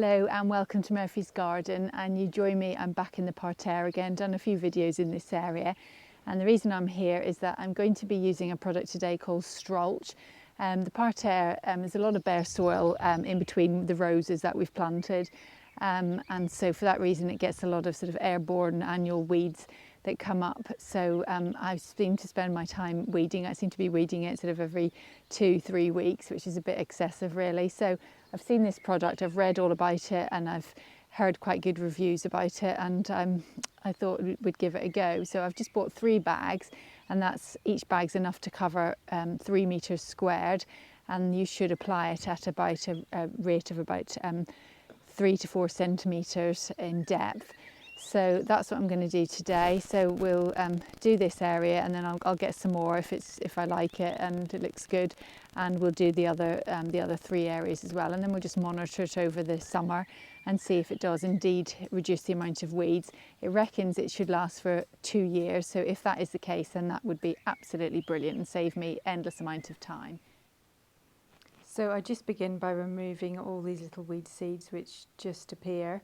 Hello and welcome to Murphy's Garden, and you join me, I'm back in the parterre again, done a few videos in this area, and the reason I'm here is that I'm going to be using a product today called Strulch. The parterre, there's a lot of bare soil in between the roses that we've planted, and so for that reason it gets a lot of sort of airborne annual weeds that come up. So I seem to spend my time weeding. I seem to be weeding it sort of every 2-3 weeks, which is a bit excessive really. So I've seen this product, I've read all about it, and I've heard quite good reviews about it, and I thought we'd give it a go. So I've just bought 3 bags, and that's each bag's enough to cover 3 meters squared, and you should apply it at about a rate of about 3 to 4 centimeters in depth. So that's what I'm going to do today. So we'll do this area, and then I'll get some more if I like it and it looks good, and we'll do the other 3 areas as well, and then we'll just monitor it over the summer and see if it does indeed reduce the amount of weeds. It reckons it should last for 2 years, so if that is the case, then that would be absolutely brilliant and save me endless amount of time. So I just begin by removing all these little weed seeds which just appear.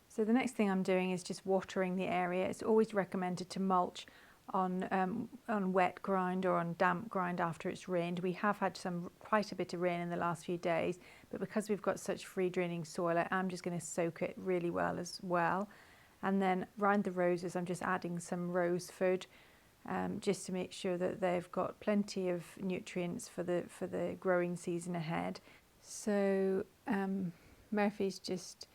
So the next thing I'm doing is just watering the area. It's always recommended to mulch on wet ground or on damp ground after it's rained. We have had quite a bit of rain in the last few days, but because we've got such free draining soil, I'm just going to soak it really well as well. And then round the roses, I'm just adding some rose food, just to make sure that they've got plenty of nutrients for the growing season ahead. So Murphy's just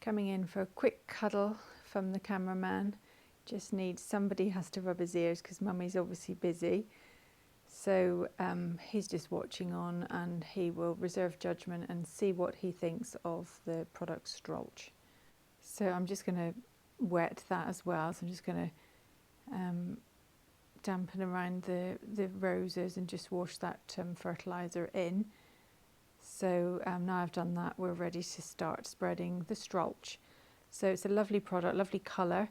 coming in for a quick cuddle from the cameraman. Just needs, somebody has to rub his ears because Mummy's obviously busy. So he's just watching on, and he will reserve judgment and see what he thinks of the product Strulch. So I'm just going to wet that as well. So I'm just going to dampen around the roses and just wash that fertiliser in. So now I've done that, we're ready to start spreading the Strulch. So it's a lovely product, lovely colour,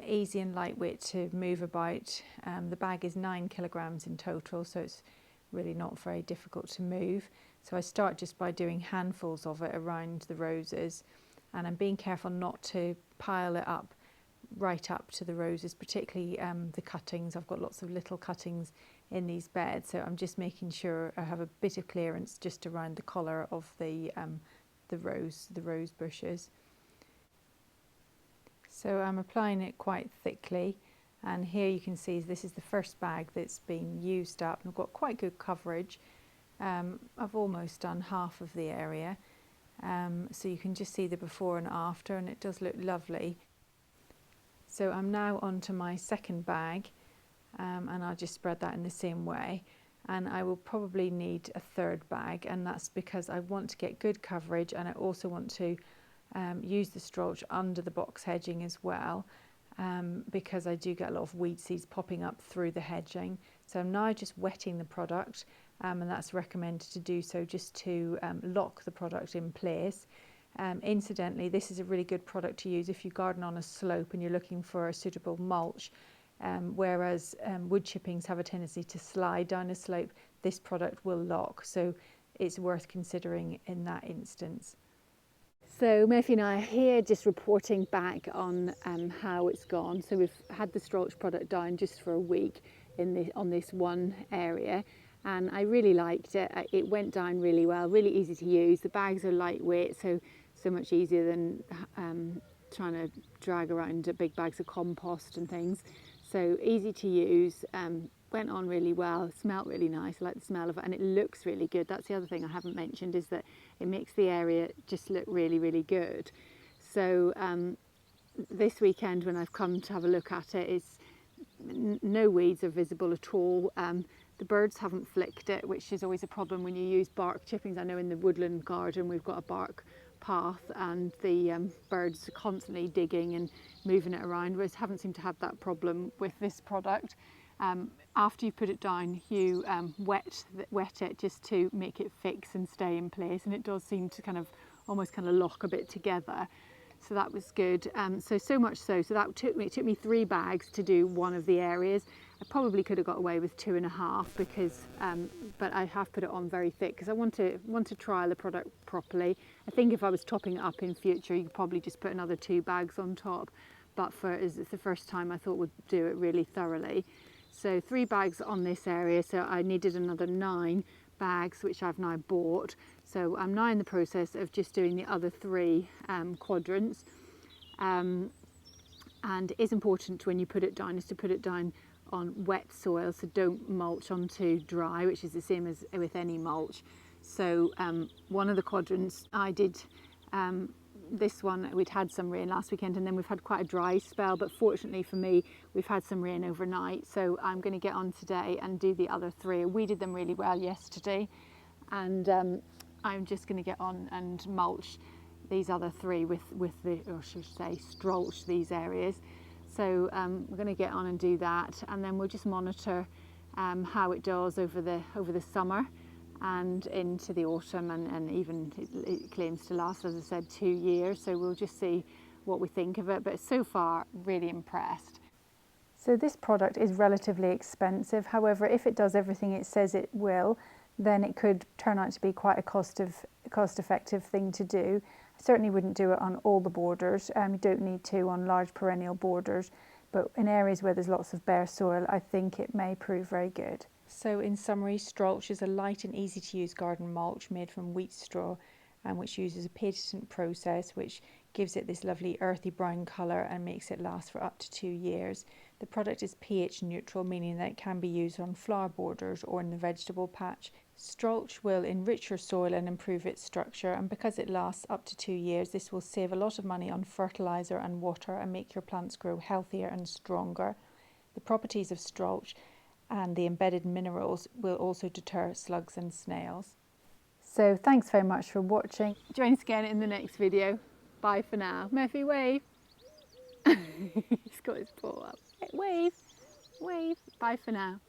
easy and lightweight to move about. The bag is 9 kilograms in total, so it's really not very difficult to move. So I start just by doing handfuls of it around the roses, and I'm being careful not to pile it up right up to the roses, particularly the cuttings. I've got lots of little cuttings in these beds, so I'm just making sure I have a bit of clearance just around the collar of the rose bushes. So I'm applying it quite thickly, and here you can see this is the first bag that's been used up, and I've got quite good coverage. I've almost done half of the area, so you can just see the before and after, and it does look lovely. So I'm now onto my second bag, and I'll just spread that in the same way, and I will probably need a 3rd bag, and that's because I want to get good coverage, and I also want to use the Strulch under the box hedging as well, because I do get a lot of weed seeds popping up through the hedging. So I'm now just wetting the product, and that's recommended to do so just to lock the product in place. Incidentally, this is a really good product to use if you garden on a slope and you're looking for a suitable mulch, whereas wood chippings have a tendency to slide down a slope. This product will lock, so it's worth considering in that instance. So Murphy and I are here just reporting back on how it's gone. So we've had the Strulch product down just for a week on this one area, and I really liked it. It went down really well, really easy to use. The bags are lightweight, so much easier than trying to drag around big bags of compost and things. So easy to use, went on really well, smelled really nice. I like the smell of it, and it looks really good. That's the other thing I haven't mentioned, is that it makes the area just look really, really good. So this weekend when I've come to have a look at it, no weeds are visible at all. The birds haven't flicked it, which is always a problem when you use bark chippings. I know in the woodland garden we've got a bark path, and the birds are constantly digging and moving it around, whereas I haven't seemed to have that problem with this product. After you put it down, you wet it just to make it fix and stay in place, and it does seem to almost lock a bit together. so that was good. So much so that it took me 3 bags to do one of the areas. I probably could have got away with 2.5 because, but I have put it on very thick because I want to trial the product properly. I think if I was topping it up in future, you could probably just put another 2 bags on top. But as it's the first time, I thought we'd do it really thoroughly. So 3 bags on this area. So I needed another 9 bags, which I've now bought. So I'm now in the process of just doing the other 3 quadrants. And it is important when you put it down is to put it down on wet soil, so don't mulch onto dry, which is the same as with any mulch. So one of the quadrants I did, this one we'd had some rain last weekend and then we've had quite a dry spell, but fortunately for me we've had some rain overnight, so I'm going to get on today and do the other 3. We did them really well yesterday, and I'm just going to get on and mulch these other 3 with the, or should I say, Strulch these areas. So we're going to get on and do that, and then we'll just monitor how it does over the summer and into the autumn, and even it claims to last, as I said, 2 years. So we'll just see what we think of it, but so far really impressed. So this product is relatively expensive. However, if it does everything it says it will, then it could turn out to be quite a cost-effective thing to do. I certainly wouldn't do it on all the borders. You don't need to on large perennial borders, but in areas where there's lots of bare soil, I think it may prove very good. So in summary, Strulch is a light and easy to use garden mulch made from wheat straw, and which uses a patent process which gives it this lovely earthy brown colour and makes it last for up to 2 years. The product is pH neutral, meaning that it can be used on flower borders or in the vegetable patch. Strulch will enrich your soil and improve its structure, and because it lasts up to 2 years, this will save a lot of money on fertiliser and water and make your plants grow healthier and stronger. The properties of Strulch and the embedded minerals will also deter slugs and snails. So thanks very much for watching. Join us again in the next video. Bye for now. Murphy, wave. He's got his paw up. Wave, wave. Bye for now.